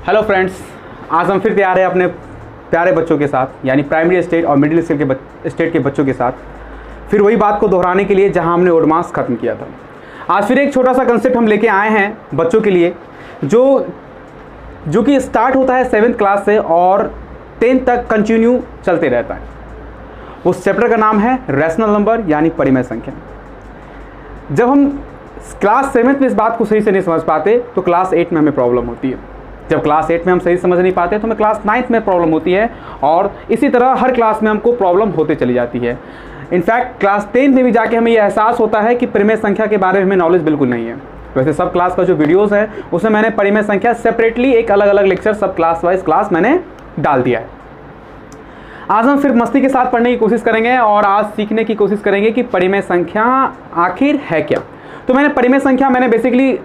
Hello friends, आज हम फिर तैयार हैं अपने प्यारे बच्चों के साथ, यानी प्राइमरी स्टेज और मिडिल स्टेज के बच्चों के साथ फिर वही बात को दोहराने के लिए जहां हमने ओडमास ख़त्म किया था। आज फिर एक छोटा सा कंसेप्ट हम लेके आए हैं बच्चों के लिए, जो कि स्टार्ट होता है 7th क्लास से और 10th तक कंटिन्यू चलते रहता है। उस चैप्टर का नाम है रैशनल नंबर यानी परिमेय संख्या। जब हम क्लास 7th में इस बात को सही से नहीं समझ पाते तो क्लास 8 में हमें प्रॉब्लम होती है। जब क्लास 8 में हम सही समझ नहीं पाते तो हमें क्लास 9th में प्रॉब्लम होती है, और इसी तरह हर क्लास में हमको प्रॉब्लम होते चली जाती है। इनफैक्ट क्लास 10th में भी जाके हमें यह एहसास होता है कि परिमेय संख्या के बारे में हमें नॉलेज बिल्कुल नहीं है। वैसे सब क्लास का जो वीडियोस है उसमें मैंने परिमेय संख्या सेपरेटली एक अलग अलग लेक्चर सब क्लास वाइज क्लास मैंने डाल दिया है। आज हम फिर मस्ती के साथ पढ़ने की कोशिश करेंगे और आज सीखने की कोशिश करेंगे कि परिमेय संख्या आखिर है क्या। तो मैंने परिमेय संख्या बेसिकली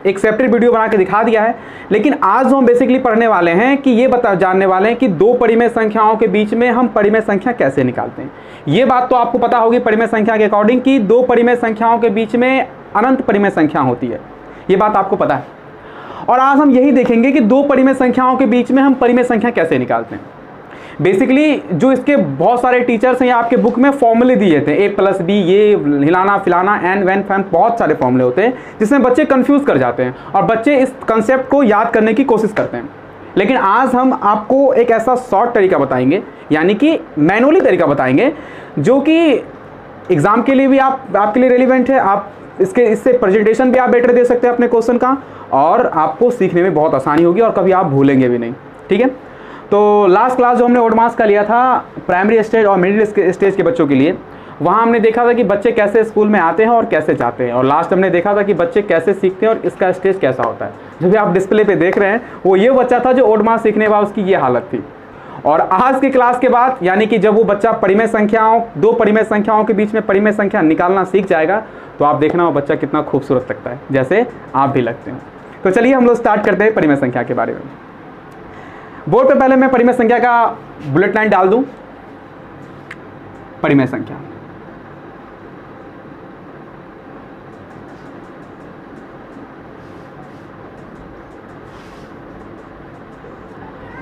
एक सेपरेट वीडियो बना के दिखा दिया है, लेकिन आज हम बेसिकली पढ़ने वाले हैं कि ये जानने वाले हैं कि दो परिमेय संख्याओं के बीच में हम परिमेय संख्या कैसे निकालते हैं। ये बात तो आपको पता होगी परिमेय संख्या के अकॉर्डिंग कि दो परिमेय संख्याओं के बीच में अनंत परिमेय संख्या होती है, ये बात आपको पता है। और आज हम यही देखेंगे कि दो परिमेय संख्याओं के बीच में हम परिमेय संख्या कैसे निकालते हैं। बेसिकली जो इसके बहुत सारे टीचर्स हैं, आपके बुक में फॉर्मूले दिए थे A+B, ये हिलाना फिलाना एन वैन फैन, बहुत सारे फॉर्मूले होते हैं जिसमें बच्चे कंफ्यूज कर जाते हैं और बच्चे इस कंसेप्ट को याद करने की कोशिश करते हैं। लेकिन आज हम आपको एक ऐसा शॉर्ट तरीका बताएंगे, यानी कि मैनुअली तरीका बताएंगे, जो कि एग्ज़ाम के लिए भी आपके लिए रेलिवेंट है। आप इससे प्रेजेंटेशन भी आप बेटर दे सकते हैं अपने क्वेश्चन का, और आपको सीखने में बहुत आसानी होगी और कभी आप भूलेंगे भी नहीं। ठीक है, तो लास्ट क्लास जो हमने ओडमास का लिया था प्राइमरी स्टेज और मिडिल स्टेज के बच्चों के लिए, वहाँ हमने देखा था कि बच्चे कैसे स्कूल में आते हैं और कैसे जाते हैं, और लास्ट हमने देखा था कि बच्चे कैसे सीखते हैं और इसका स्टेज कैसा होता है। जो भी आप डिस्प्ले पे देख रहे हैं वो ये बच्चा था जो ओडमास सीखने वाला, उसकी ये हालत थी। और आज की क्लास के बाद, यानी कि जब वो बच्चा परिमेय संख्याओं, दो परिमेय संख्याओं के बीच में परिमेय संख्या निकालना सीख जाएगा, तो आप देखना वो बच्चा कितना खूबसूरत लगता है, जैसे आप भी लगते हैं। तो चलिए हम लोग स्टार्ट करते हैं परिमेय संख्या के बारे में। बोर्ड पे पहले मैं परिमेय संख्या का बुलेट लाइन डाल दूं। परिमेय संख्या,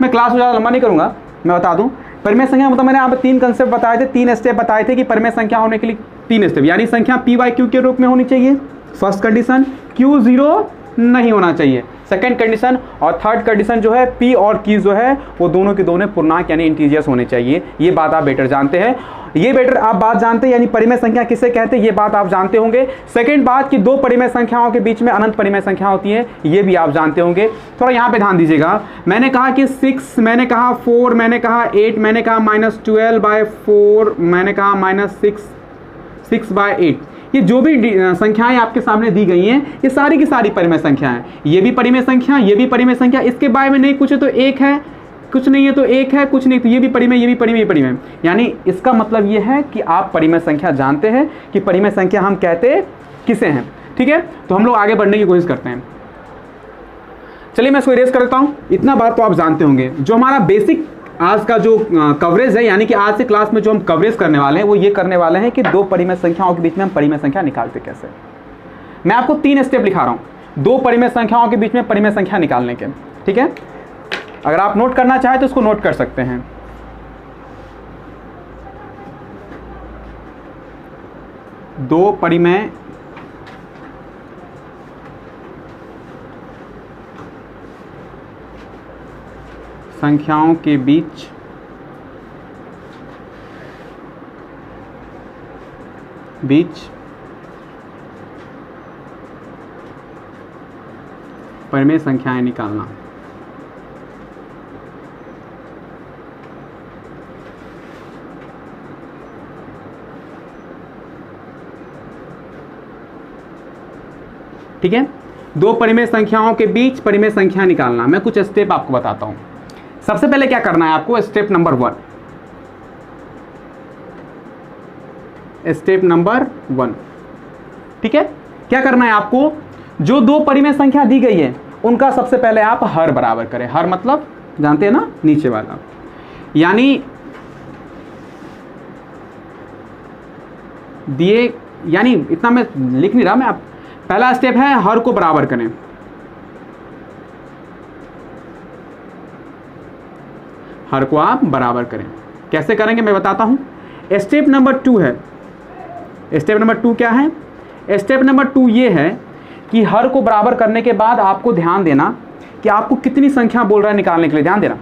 मैं क्लास को ज़्यादा लंबा नहीं करूंगा, मैं बता दूं परिमेय संख्या मतलब मैंने यहाँ पे 3 कंसेप्ट बताए थे, 3 स्टेप बताए थे कि परिमेय संख्या होने के लिए 3 स्टेप, यानी संख्या p/q के रूप में होनी चाहिए। फर्स्ट कंडीशन q 0 नहीं होना चाहिए, सेकंड कंडीशन, और थर्ड कंडीशन जो है p और q जो है वो दोनों के दोनों पूर्णांक यानी इंटीजर्स होने चाहिए। ये बात आप बेटर जानते हैं, ये बेटर आप बात जानते हैं, यानी परिमेय संख्या किसे कहते हैं ये बात आप जानते होंगे। सेकंड बात कि दो परिमेय संख्याओं के बीच में अनंत परिमेय संख्या होती है, ये भी आप जानते होंगे। थोड़ा यहाँ पे ध्यान दीजिएगा, मैंने कहा कि 6, मैंने कहा 4, मैंने कहा 8, मैंने कहा -12/4, मैंने कहा -6/8, ये जो भी संख्याएं आपके सामने दी गई हैं ये सारी की सारी परिमेय संख्याएं हैं। ये भी परिमेय संख्या, ये भी परिमेय संख्या, इसके बारे में नहीं कुछ है तो एक है, कुछ नहीं है तो एक है, कुछ नहीं तो ये भी परिमेय, ये भी परिमेय, ये परिमेय। यानी इसका मतलब ये है कि आप परिमेय संख्या जानते हैं कि परिमेय संख्या हम कहते किसे हैं। ठीक है, तो हम लोग आगे बढ़ने की कोशिश करते हैं। चलिए मैं इसको इरेज कर देता हूँ। इतना बात तो आप जानते होंगे, जो हमारा बेसिक आज का जो कवरेज है, यानी कि आज से क्लास में जो हम कवरेज करने वाले हैं वो ये करने वाले हैं कि दो परिमेय संख्याओं के बीच में हम परिमेय संख्या निकालते कैसे। मैं आपको 3 स्टेप लिखा रहा हूँ दो परिमेय संख्याओं के बीच में परिमेय संख्या निकालने के। ठीक है, अगर आप नोट करना चाहें तो इसको नोट कर सकते हैं। दो परिमेय संख्याओं के बीच परिमेय संख्याएं निकालना। ठीक है, दो परिमेय संख्याओं के बीच परिमेय संख्या निकालना। मैं कुछ स्टेप आपको बताता हूं। सबसे पहले क्या करना है आपको, स्टेप नंबर 1। स्टेप नंबर 1, ठीक है, क्या करना है आपको, जो दो परिमेय संख्या दी गई है उनका सबसे पहले आप हर बराबर करें। हर मतलब जानते हैं ना, नीचे वाला, यानी दिए, यानी इतना मैं लिख नहीं रहा, मैं आप पहला स्टेप है हर को बराबर करें। हर को आप बराबर करें। कैसे करेंगे मैं बताता हूँ। स्टेप नंबर 2 है, स्टेप नंबर 2 क्या है? स्टेप नंबर 2 ये है कि हर को बराबर करने के बाद आपको ध्यान देना कि आपको कितनी संख्या बोल रहा है निकालने के लिए, ध्यान देना।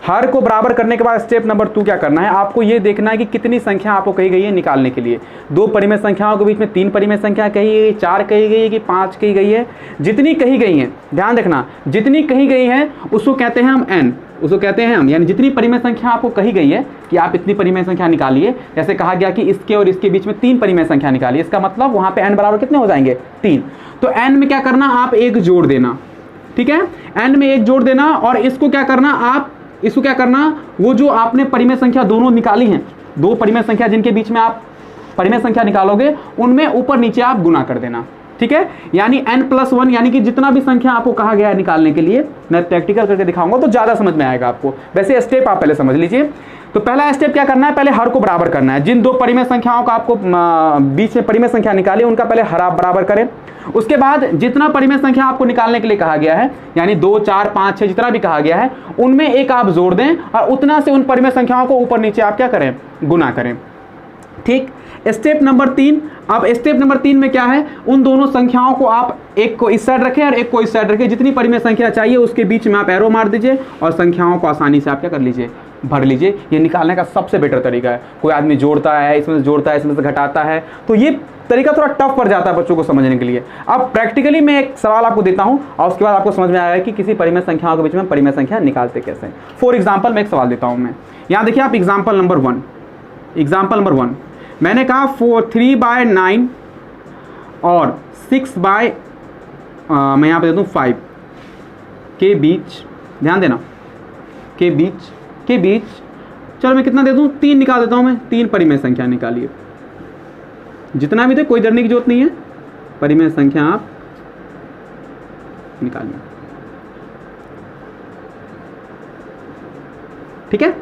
हर को बराबर करने के बाद स्टेप नंबर 2 क्या करना है, आपको ये देखना है कि कितनी संख्या आपको कही गई है निकालने के लिए। 2 परिमेय संख्याओं के बीच में 3 परिमेय संख्या कही गई, 4 कही गई है कि 5 कही गई है। जितनी कही गई है, ध्यान रखना, जितनी कही गई है उसको कहते हैं हम n, उसको कहते हैं हम, यानी जितनी परिमेय संख्या आपको कही गई है कि आप इतनी परिमेय संख्या निकालिए। जैसे कहा गया कि इसके और इसके बीच में 3 परिमेय संख्या निकालिए, इसका मतलब वहाँ पे n बराबर कितने हो जाएंगे? 3। तो n में क्या करना, आप 1 जोड़ देना, ठीक है, n में 1 जोड़ देना। और इसको क्या करना, आप इसको क्या करना, वो जो आपने परिमेय संख्या दोनों निकाली हैं, 2 परिमेय संख्या जिनके बीच में आप परिमेय संख्या निकालोगे, उनमें ऊपर नीचे आप गुना कर देना, ठीक है। यानी n+1, यानी कि जितना भी संख्या आपको कहा गया है निकालने के लिए, मैं प्रैक्टिकल करके दिखाऊंगा तो ज़्यादा समझ में आएगा आपको। वैसे स्टेप आप पहले समझ लीजिए। तो पहला स्टेप क्या करना है, पहले हर को बराबर करना है। जिन 2 परिमेय संख्याओं का आपको बीच में परिमेय संख्या निकाली, उनका पहले हर आप बराबर करें। उसके बाद जितना परिमेय संख्या आपको निकालने के लिए कहा गया है, यानी 2, 4, 5, 6 जितना भी कहा गया है, उनमें 1 आप जोड़ दें और उतना से उन परिमेय संख्याओं को ऊपर नीचे आप क्या करें, गुना करें, ठीक। स्टेप नंबर 3, अब स्टेप नंबर 3 में क्या है, उन दोनों संख्याओं को आप एक को इस साइड रखें और एक को इस साइड रखें। जितनी परिमेय संख्या चाहिए उसके बीच में आप एरो मार दीजिए और संख्याओं को आसानी से आप क्या कर लीजिए, भर लीजिए। ये निकालने का सबसे बेटर तरीका है। कोई आदमी जोड़ता है, इसमें से जोड़ता है, इसमें से घटाता है, तो ये तरीका थोड़ा टफ पड़ जाता है बच्चों को समझने के लिए। अब प्रैक्टिकली मैं एक सवाल आपको देता हूं और उसके बाद आपको समझ में आएगा कि किसी परिमेय संख्याओं के बीच में परिमेय संख्या निकालते कैसे। फॉर एग्जाम्पल मैं एक सवाल देता हूं। मैं यहाँ देखिए, आप एग्जाम्पल नंबर 1, एग्जाम्पल नंबर 1 मैंने कहा 3/9 और 6/ मैं यहाँ पे दे दूँ 5 के बीच, ध्यान देना, के बीच चलो मैं कितना दे दूँ, 3 निकाल देता हूँ मैं। 3 परिमेय संख्या निकालिए, जितना भी दे, कोई डरने की जरूरत नहीं है, परिमेय संख्या आप निकालिए, ठीक है।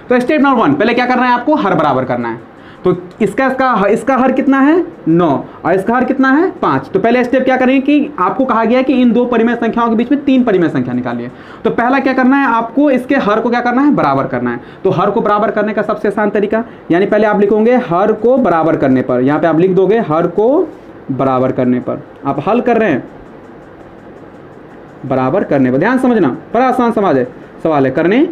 तो स्टेप नंबर 1, पहले क्या करना है, आपको हर बराबर करना है। तो इसका हर कितना है, 9, और इसका हर कितना है, 5। तो पहले स्टेप क्या करेंगे कि आपको कहा गया है कि इन 2 परिमेय संख्याओं के बीच में 3 परिमेय संख्या निकालिए। तो पहला क्या करना है, आपको इसके हर को क्या करना है, बराबर करना है। तो हर को बराबर करने का सबसे आसान तरीका, यानी पहले आप लिखोगे हर को बराबर करने पर, यहाँ पे आप लिख दोगे हर को बराबर करने पर। आप हल कर रहे हैं, बराबर करने पर, ध्यान समझना, बड़ा आसान सवाल है, करने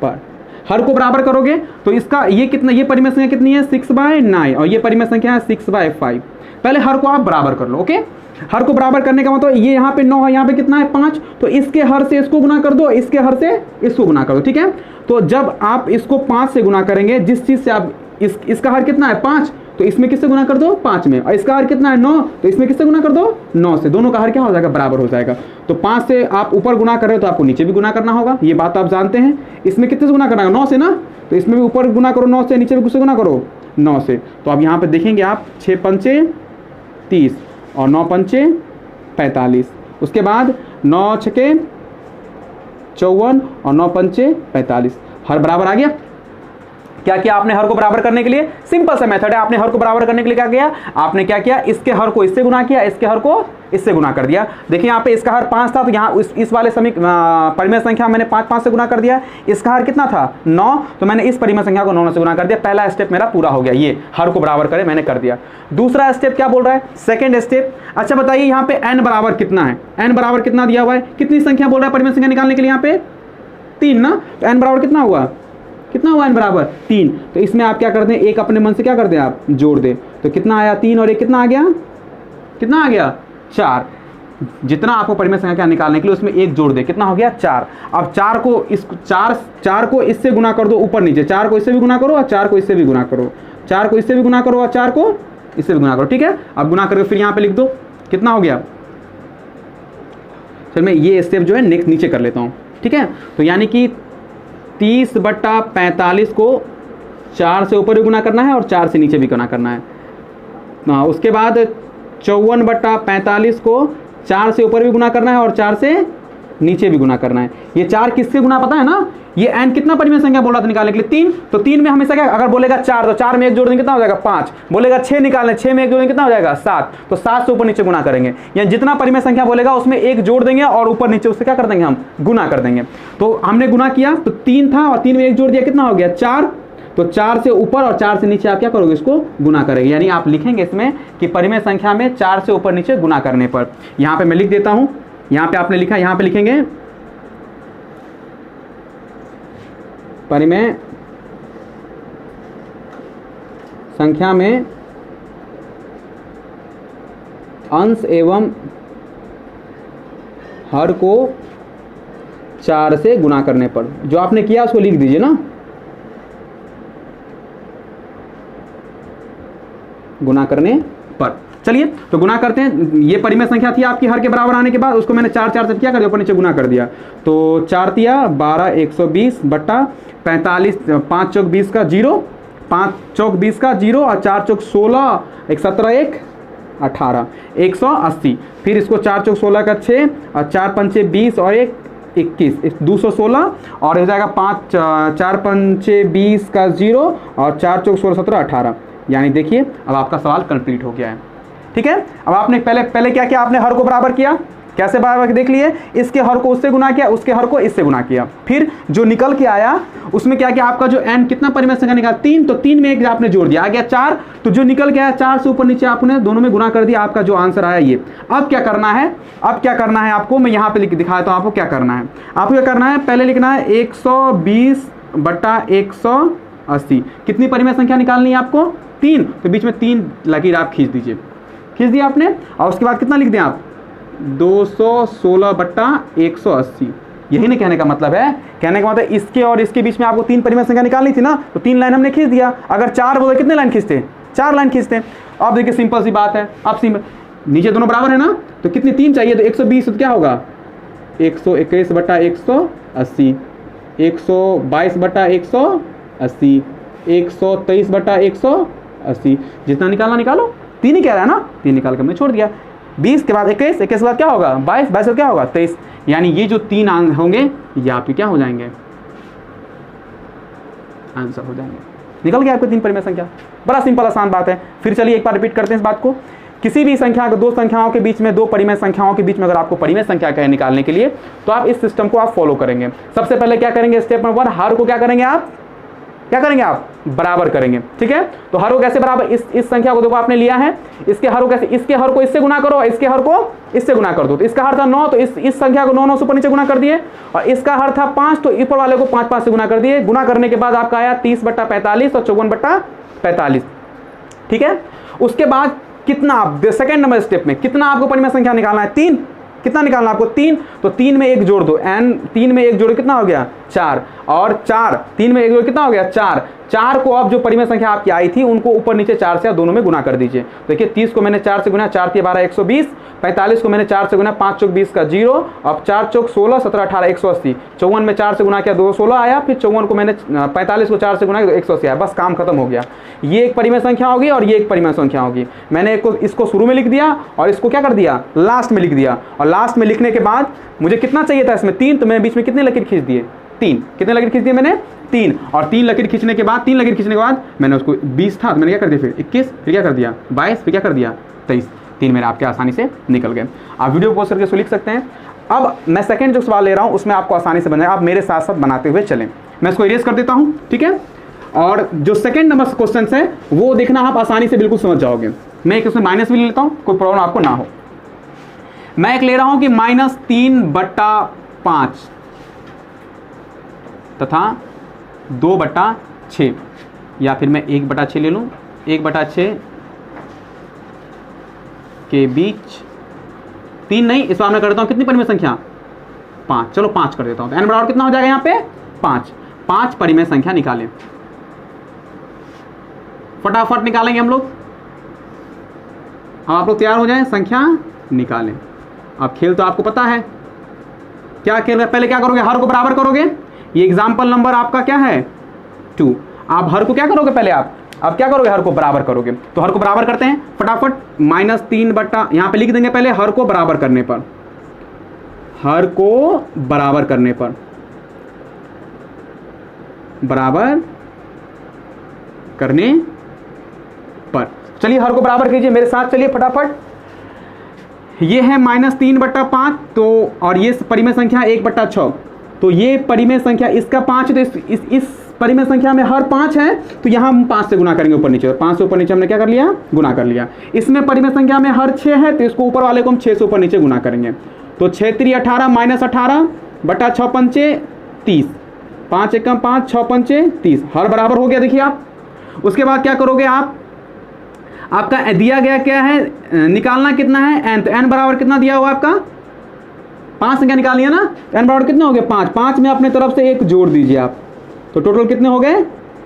पर हर को बराबर करोगे तो इसका ये कितना, ये परिमेय संख्या कितनी है, 6/9, और ये परिमेय संख्या है 6/5। पहले हर को आप बराबर कर लो, ओके। हर को बराबर करने का मतलब ये यहाँ पे 9 है, यहाँ पे कितना है, 5, तो इसके हर से इसको गुना कर दो, इसके हर से इसको गुना कर दो, ठीक है। तो जब आप इसको 5 से गुना करेंगे, जिस चीज़ से आप इसका हर कितना है, 5, तो इसमें किससे गुना कर दो, 5 में, और इसका हर कितना है, 9, तो इसमें किससे गुना कर दो, 9 से। दोनों का हर क्या हो जाएगा, बराबर हो जाएगा। तो 5 से आप ऊपर गुना कर रहे हो तो आपको नीचे भी गुना करना होगा, ये बात आप जानते हैं। इसमें कितने से गुना करना है, 9 से ना, तो इसमें भी ऊपर गुना करो 9 से, नीचे भी किससे गुना करो, 9 से। तो अब यहाँ पे देखेंगे आप 6 पंचे 30 और 9 पंचे 45, उसके बाद 9 छके 54 और 9 पंचे 45, हर बराबर आ गया। क्या किया आपने हर को बराबर करने के लिए, सिंपल सा मेथड है। आपने हर को बराबर करने के लिए क्या किया, आपने क्या किया, इसके हर को इससे गुना किया, इसके हर को इससे गुना कर दिया। देखिए यहाँ पे इसका हर 5 था, तो यहाँ इस वाले परिमेय संख्या मैंने 5 से गुना कर दिया। इसका हर कितना था, 9, तो मैंने इस परिमेय संख्या को 9 से गुना कर दिया। पहला स्टेप मेरा पूरा हो गया, ये हर को बराबर करे मैंने कर दिया। दूसरा स्टेप क्या बोल रहा है, सेकेंड स्टेप। अच्छा बताइए यहाँ पे n बराबर कितना है, n बराबर कितना दिया हुआ है, कितनी संख्या बोल रहा है परिमेय संख्या निकालने के लिए, यहाँ पे 3 ना। तो n बराबर कितना हुआ, n बराबर 3। तो इसमें आप क्या करते हैं, एक अपने मन से क्या करते हैं, आप जोड़ दें। तो कितना आया, 3 और 1 कितना आ गया, 4। जितना आपको परिमेय संख्या निकालने के लिए उसमें 1 जोड़ दे, कितना हो गया, 4। अब 4 को इससे गुना कर दो ऊपर नीचे, 4 को इससे भी गुना करो और 4 को इससे भी गुना करो, 4 को इससे भी गुना करो और 4 को इससे भी गुना करो, ठीक है। अब गुना करके फिर यहाँ पे लिख दो, कितना हो गया। चल मैं ये स्टेप जो है नेक्स्ट नीचे कर लेता हूँ, ठीक है। तो यानी कि 30/45 को 4 से ऊपर भी गुना करना है और 4 से नीचे भी गुना करना है। उसके बाद 54/45 को 4 से ऊपर भी गुना करना है और 4 से नीचे भी गुना करना है। ये 4 किससे गुना पता है ना, ये n कितना परिमेय संख्या बोल रहा था निकालने के लिए 3, तो 3 में हमेशा क्या, अगर बोलेगा 4 तो 4 में 1 जोड़ देंगे कितना हो जाएगा 5, बोलेगा 6 निकालने 6 में 1 जोड़ेंगे कितना हो जाएगा 7, तो 7 से ऊपर नीचे गुना करेंगे, यानी जितना परिमेय संख्या बोलेगा उसमें 1 जोड़ देंगे और ऊपर नीचे उससे क्या कर देंगे हम गुना कर देंगे। तो हमने गुना किया तो 3 था और 3 में 1 जोड़ दिया कितना हो गया 4, तो 4 से ऊपर और 4 से नीचे आप क्या करोगे इसको गुना करेंगे, यानी आप लिखेंगे इसमें कि परिमेय संख्या में 4 से ऊपर नीचे गुना करने पर। यहाँ पे मैं लिख देता हूँ, यहाँ पे आपने लिखा, यहाँ पे लिखेंगे परिमेय संख्या में अंश एवं हर को 4 से गुना करने पर। जो आपने किया उसको लिख दीजिए ना, गुना करने पर। चलिए तो गुना करते हैं, ये परिमेय संख्या थी आपकी हर के बराबर आने के बाद, उसको मैंने 4 4 से क्या कर दिया ऊपर नीचे गुना कर दिया, तो 4 तिया 12 120 बट्टा 45, 5 चौक 20 का 0, 5 चौक 20 का 0 और 4 चौक 16, 1 17 1 18 180, फिर इसको 4 चौक 16 का 6 और 4 पंचे 20 और 1 21 216 और हो जाएगा 5 4 पंचे 20 का 0 और 4 चौक 16 17 18, यानी देखिए अब आपका सवाल कंप्लीट हो गया है। ठीक है, अब आपने पहले क्या किया, आपने हर को बराबर किया, कैसे बराबर देख लिए, इसके हर को उससे गुना किया, उसके हर को इससे गुना किया, फिर जो निकल के आया उसमें क्या किया, आपका जो n कितना परिमेय संख्या निकाला 3, तो 3 में 1 आपने जोड़ दिया, आ गया 4, तो जो निकल के आया 4 से ऊपर नीचे आपने दोनों में गुना कर दिया, आपका जो आंसर आया ये। अब क्या करना है, अब क्या करना है आपको, मैं यहाँ पे दिखाता हूँ आपको क्या करना है। आपको क्या करना है, पहले लिखना है 120 बट्टा 180, कितनी परिमेय संख्या निकालनी है आपको 3, तो बीच में 3 लकीर आप खींच दीजिए, खींच दिया आपने, और उसके बाद कितना लिख दें आप 216 बट्टा 180। यही ना कहने का मतलब है, कहने का मतलब इसके और इसके बीच में आपको 3 परिमेय संख्या निकालनी थी ना, तो 3 लाइन हमने खींच दिया। अगर 4 बोले कितने लाइन खींचते, 4 लाइन खींचते। अब देखिए सिंपल सी बात है, अब नीचे दोनों बराबर है ना, तो कितनी 3 चाहिए, तो 120, तो क्या होगा 121 बट्टा 180, 122 बट्टा 180, 123 बट्टा 180, जितना निकालना निकालो, 3 ही कह रहा है ना, 3 निकाल के हमने छोड़ दिया। 20 के बाद 21, 21 के बाद क्या होगा 22, 22 क्या होगा 23, यानी ये जो 3 होंगे ये आपके क्या हो जाएंगे, आंसर हो जाएंगे। निकल गया आपको 3 परिमेय संख्या, बड़ा सिंपल आसान बात है। फिर चलिए एक बार रिपीट करते हैं इस बात को, किसी भी संख्या को 2 संख्याओं के बीच में, 2 परिमेय संख्याओं के बीच में अगर आपको परिमेय संख्या कहे निकालने के लिए, तो आप इस सिस्टम को आप फॉलो करेंगे। सबसे पहले क्या करेंगे, स्टेप नंबर 1, हर को क्या करेंगे आप, क्या करेंगे आप बराबर करेंगे। ठीक है, तो हर को कैसे बराबर, इस संख्या को देखो आपने लिया है, इसके हर को कैसे, इसके हर को इससे गुना करो, इसके हर को इससे गुना कर दो, तो इसका हर था 9, तो इस संख्या को 9 9 से ऊपर नीचे गुना कर दिए, और इसका हर था 5, तो ऊपर वाले को 5 5 से गुना कर दिए। गुना करने के बाद आपका आया 30 बट्टा 45 और 54 बट्टा 45। ठीक है, उसके बाद कितना आप सेकंड नंबर स्टेप में कितना आपको परिमेय संख्या निकालना है, 3, कितना निकालना आपको 3, तो 3 में 1 जोड़ दो, n 3 में 1 जोड़ कितना हो गया 4, और 4 3 में 1 जोड़ कितना हो गया 4, 4 को अब जो परिमेय संख्या आपकी आई थी उनको ऊपर नीचे 4 से दोनों में गुना कर दीजिए। देखिए 30 को मैंने 4 से गुना, 4 3 12 120, 45 को मैंने 4 से गुना, 5 चौक 20 का 0, अब 4 चौक 16 17 18 180, 54 में 4 से गुना किया 216 आया, फिर 54 को मैंने 45 को 4 से गुना किया 180 आया, बस काम खत्म हो गया। ये एक परिमेय संख्या होगी और ये एक परिमेय संख्या होगी। मैंने इसको शुरू में लिख दिया और इसको क्या कर दिया लास्ट में लिख दिया, और लास्ट में लिखने के बाद मुझे कितना चाहिए था इसमें 3, तो मैंने बीच में कितने लकीर खींच दिए 3, कितने लकीर खींच दिए मैंने 3, और 3 लकीर खींचने के बाद 3 लकीर खींचने के बाद मैंने उसको 20 था तो मैंने क्या कर दिया फिर 21, फिर क्या कर दिया 22, फिर क्या कर दिया 23, 3 मेरे आपके आसानी से निकल गए। आप वीडियो पॉज करके इसको लिख सकते हैं। अब मैं सेकंड जो सवाल ले रहा हूँ उसमें आपको आसानी से बन जाएगा, आप मेरे साथ साथ बनाते हुए चलें। मैं इसको इरेज कर देता हूँ, ठीक है, और जो सेकंड नंबर क्वेश्चन है वो देखना आप आसानी से बिल्कुल समझ जाओगे। मैं एक उसमें माइनस भी ले लेता हूँ, कोई प्रॉब्लम आपको ना हो। मैं एक ले रहा हूँ कि -3 बट्टा 5 तथा 2 बट्टा 6, या फिर मैं 1 बटा 6 ले लूँ, 1 बटा 6 के बीच 3 नहीं, इस बार मैं कर देता हूँ कितनी परिमेय संख्या 5, चलो 5 कर देता हूँ, तो n बराबर कितना हो जाएगा यहाँ पे 5 परिमेय संख्या निकालें, फटाफट निकालेंगे हम लोग। अब आप लोग तैयार हो जाएं, संख्या निकालें। अब खेल तो आपको पता है क्या खेल है, पहले क्या करोगे हर को बराबर करोगे, ये एग्जाम्पल नंबर आपका क्या है 2, आप हर को क्या करोगे पहले आप अब क्या करोगे हर को बराबर करोगे, तो हर को बराबर करते हैं फटाफट। -3 बट्टा यहाँ पे लिख देंगे पहले हर को बराबर करने पर, हर को बराबर करने पर, बराबर करने पर। चलिए हर को बराबर कीजिए मेरे साथ, चलिए फटाफट। ये है -3/5, तो और ये परिमेय संख्या 1/6, तो ये परिमेय संख्या इसका 5 है, तो इस परिमेय संख्या में हर 5 है, तो यहाँ हम 5 से गुना करेंगे ऊपर नीचे, 5 से ऊपर नीचे हमने क्या कर लिया, गुना कर लिया। इसमें परिमेय संख्या में हर 6 है, तो इसको ऊपर वाले को हम 6 से ऊपर नीचे गुना करेंगे। तो 6 3 18 -18 बटा 6 पंचे 30, 5 एकम 5, 6 पंचे 30, हर बराबर हो गया। देखिए आप उसके बाद क्या करोगे आप, आपका दिया गया क्या है, निकालना कितना है n, तो n बराबर कितना दिया हुआ आपका 5 संख्या निकालिए ना, n बराबर कितने हो गए 5, 5 में अपने तरफ से 1 जोड़ दीजिए आप, तो टोटल कितने हो गए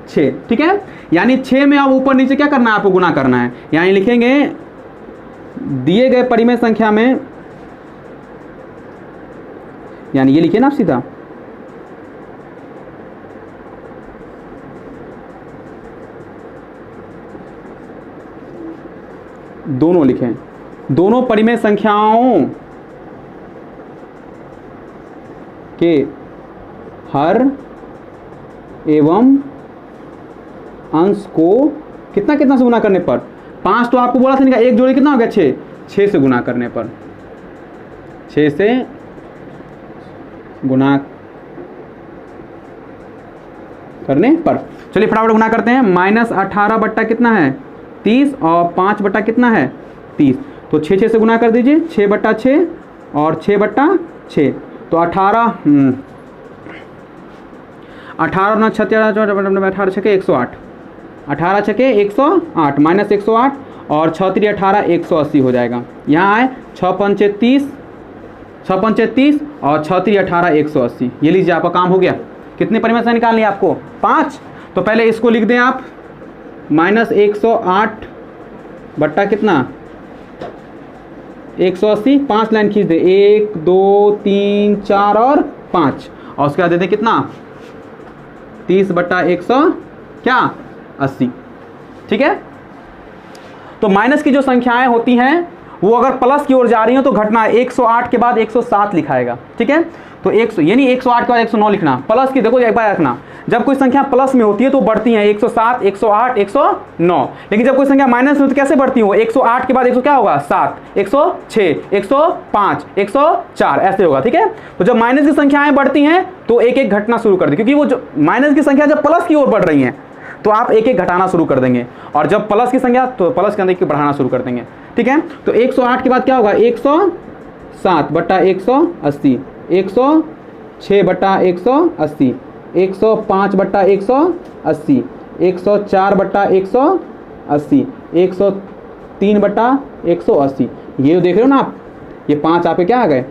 6, ठीक है। यानी 6 में अब ऊपर नीचे क्या करना है आपको, गुना करना है। यानी लिखेंगे दिए गए परिमेय संख्या में, यानी ये लिखिए ना आप सीधा, दोनों लिखें, दोनों परिमेय संख्याओं के हर एवं अंश को कितना कितना से गुना करने पर, 5 तो आपको बोला था नहीं, एक जोड़ी कितना हो गया 6, 6 से गुना करने पर, 6 से गुना करने पर। चलिए फटाफट गुना करते हैं। -18 बट्टा कितना है 30 और 5 बट्टा कितना है 30, तो 6 6 से गुना कर दीजिए, 6/6 और 6/6, तो 18 18 ना 18 छके 108, 18 छके 108 -108 और 6 3 18 180 हो जाएगा। यहाँ आए 6 पंचे 30, 6 पंचे 30 और 6 3 18 180, ये लीजिए आपका काम हो गया। कितने परिमेय संख्या निकालनी है आपको 5, तो पहले इसको लिख दें आप, -108 बट्टा कितना 180, 5 लाइन खींच दे, 1 2 3 4 और 5, और उसके बाद दे दें कितना 30/100 क्या 80, ठीक है। तो माइनस की जो संख्याएं होती हैं वो अगर प्लस की ओर जा रही हो तो घटना 108 के बाद 107 लिखाएगा, ठीक है। तो 100 यानी 108 के बाद 109 लिखना। प्लस की देखो एक बार रखना, जब कोई संख्या प्लस में होती है तो बढ़ती है 107 108 109, लेकिन जब कोई संख्या माइनस में तो कैसे बढ़ती हो, 108 के बाद 100 क्या होगा 7, 106 105 104 ऐसे होगा, ठीक है। तो जब माइनस की संख्याएं बढ़ती हैं तो एक एक घटना शुरू कर दी, क्योंकि वो जो माइनस की संख्या जब प्लस की ओर बढ़ रही हैं तो आप एक एक घटाना शुरू कर देंगे, और जब प्लस की संख्या तो प्लस के अंदर की बढ़ाना शुरू कर देंगे, ठीक है। तो 108 के बाद क्या होगा 107 बट्टा 180, 106 बट्टा 180, 105 बट्टा 180, 104 बट्टा 180, 103 बट्टा 180। ये देख रहे हो ना आप, ये 5 आपके क्या आ गए,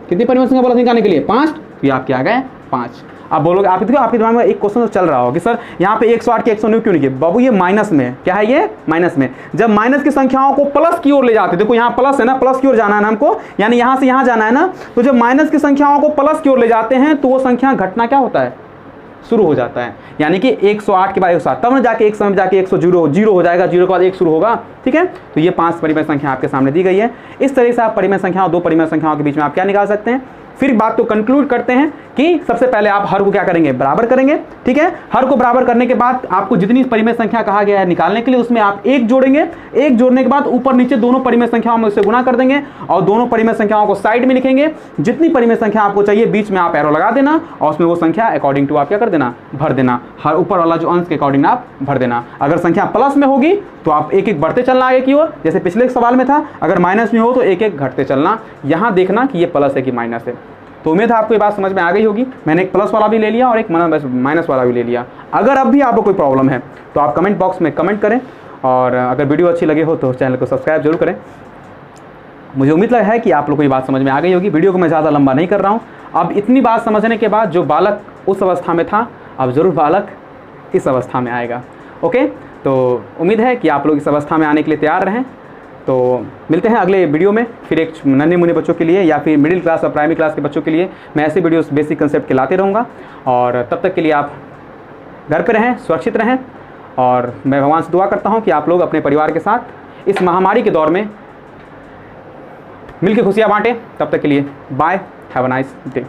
कितनी परिमेय संख्या प्लस निकालने के लिए 5, तो ये आपके आ गए 5। आप बोलोगे आप देखो आपके दिमाग में एक क्वेश्चन तो चल रहा हो कि सर यहाँ पे 108 के 109 क्यों नहीं किए, बाबू ये माइनस में, क्या है ये माइनस में। जब माइनस की संख्याओं को प्लस की ओर ले जाते, देखो यहाँ प्लस है ना, प्लस की ओर जाना है ना हमको, यानी यहाँ से यहाँ जाना है ना, तो जब माइनस की संख्याओं को प्लस की ओर ले जाते हैं तो वो संख्या घटना क्या होता है शुरू हो जाता है, यानी कि 108 के बाद 107, तब ना जाके एक समय जाके 100 हो जाएगा, 0 के बाद 1 शुरू होगा, ठीक है। तो ये 5 परिमेय संख्या आपके सामने दी गई है। इस तरह से आप परिमेय संख्या और 2 परिमेय संख्याओं के बीच में आप क्या निकाल सकते हैं। फिर बात को कंक्लूड करते हैं कि सबसे पहले आप हर को क्या करेंगे बराबर करेंगे, ठीक है। हर को बराबर करने के बाद आपको जितनी परिमेय संख्या कहा गया है निकालने के लिए उसमें आप 1 जोड़ेंगे, 1 जोड़ने के बाद ऊपर नीचे दोनों परिमेय संख्याओं में उससे गुना कर देंगे और दोनों परिमेय संख्याओं को साइड में लिखेंगे। जितनी परिमेय संख्या आपको चाहिए बीच में आप एरो लगा देना और उसमें वो संख्या अकॉर्डिंग टू आप क्या कर देना भर देना, हर ऊपर वाला जो अंश के अकॉर्डिंग आप भर देना। अगर संख्या प्लस में होगी तो आप एक एक बढ़ते चलना आगे की ओर, जैसे पिछले सवाल में था। अगर माइनस में हो तो एक एक घटते चलना, यहाँ देखना कि ये प्लस है कि माइनस है। तो उम्मीद है आपको ये बात समझ में आ गई होगी। मैंने एक प्लस वाला भी ले लिया और एक माइनस वाला भी ले लिया। अगर अब भी आपको कोई प्रॉब्लम है तो आप कमेंट बॉक्स में कमेंट करें, और अगर वीडियो अच्छी लगे हो तो चैनल को सब्सक्राइब जरूर करें। मुझे उम्मीद है कि आप लोग को ये बात समझ में आ गई होगी। वीडियो को मैं ज़्यादा लंबा नहीं कर रहा हूँ। अब इतनी बात समझने के बाद जो बालक उस अवस्था में था अब ज़रूर बालक इस अवस्था में आएगा। ओके, तो उम्मीद है कि आप लोग इस अवस्था में आने के लिए तैयार रहें। तो मिलते हैं अगले वीडियो में, फिर एक नन्हे मुन्ने बच्चों के लिए या फिर मिडिल क्लास और प्राइमरी क्लास के बच्चों के लिए मैं ऐसे वीडियोस बेसिक कंसेप्ट के लाते रहूँगा। और तब तक के लिए आप घर पे रहें, सुरक्षित रहें, और मैं भगवान से दुआ करता हूँ कि आप लोग अपने परिवार के साथ इस महामारी के दौर में मिलकर खुशियाँ बांटें। तब तक के लिए bye, have a nice day.